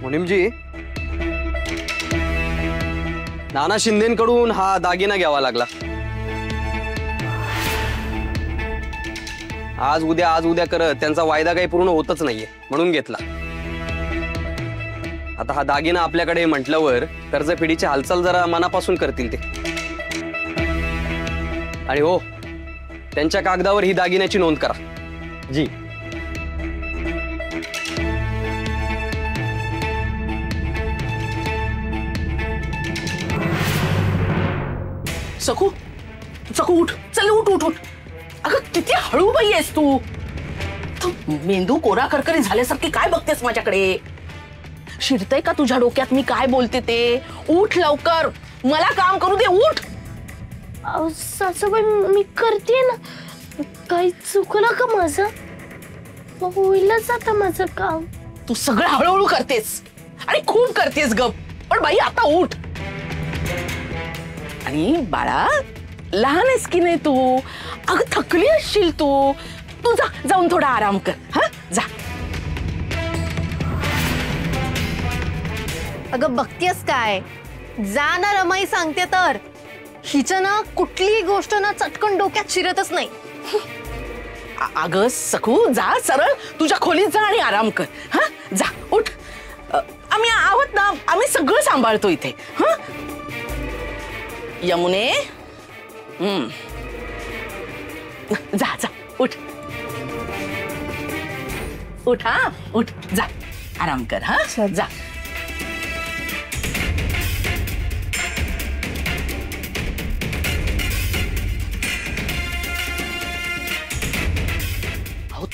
मुनीमजी, नाना शिंदेकडून हा दागिना घ्यावा लागला। आज उद्या करत त्यांचा वायदा काही पूर्ण होतच नाहीये म्हणून घेतला। आता हा दागिना आपल्याकडे म्हटल्यावर कर्जफेडीची हालचाल जरा मनापासून करतील ते। आणि हो, त्यांच्या कागदावर ही दागिन्याची नोंद करा। जी। सकू, सकू उठ, चल उठ उठ उठ। अगं किती हळू बाई आहेस तू। मेंदू कोरा करकरी झाल्यासारखी काय बघतेस माझ्याकडे? शिरतय का तुझ्या डोक्यात मी काय बोलते ते? उठ लवकर, मला काम करू दे, उठ। सासूबाई मी करते ना, काही चुकलं का माझं? होईलच आता माझं काम। तू सगळं हळूहळू करतेस आणि खूप करतेस ग, पण बाई आता उठ। आणि बाळा, लहान आहेस की नाही तू? अगं थकली असशील तू, तू जा, जाऊन थोडा आराम कर। हा जा। अगं बघतेस काय, जा ना रमाई, सांगते तर हिचं ना कुठलीही गोष्ट ना चटकन डोक्यात शिरतच नाही। अगं सखू, जा सरळ तुझ्या खोलीत जा आणि आराम कर। हा जा, उठ। आम्ही आहोत ना, आम्ही सगळं सांभाळतो इथे। हा यमुने, जा जा, उठ उठ, हा उठ, जा आराम कर। हा जा।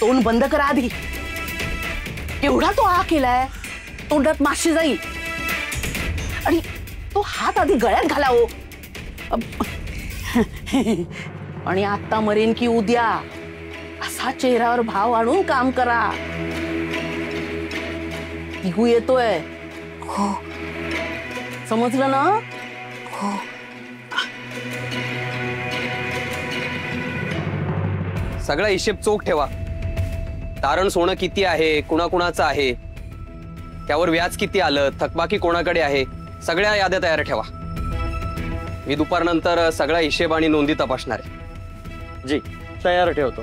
तोंड बंद करा आधी। एवढा तो हा केलाय, तोंडात माशी जाईल। आणि तो हात आधी गळ्यात घालावं। आणि आता मरेन की उद्या असा चेहऱ्यावर भाव आणून काम करा। तिघू येतोय, हो समजलं ना? हो। सगळा हिशेब चोख ठेवा। तारण सोनं किती आहे, कुणाकुणाचं आहे, त्यावर व्याज किती आलं, थकबाकी कोणाकडे आहे, सगळ्या याद्या तयार ठेवा। मी दुपारनंतर सगळा हिशेब आणि नोंदी तपासणार आहे। जी, तयार ठेवतो।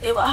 देवा।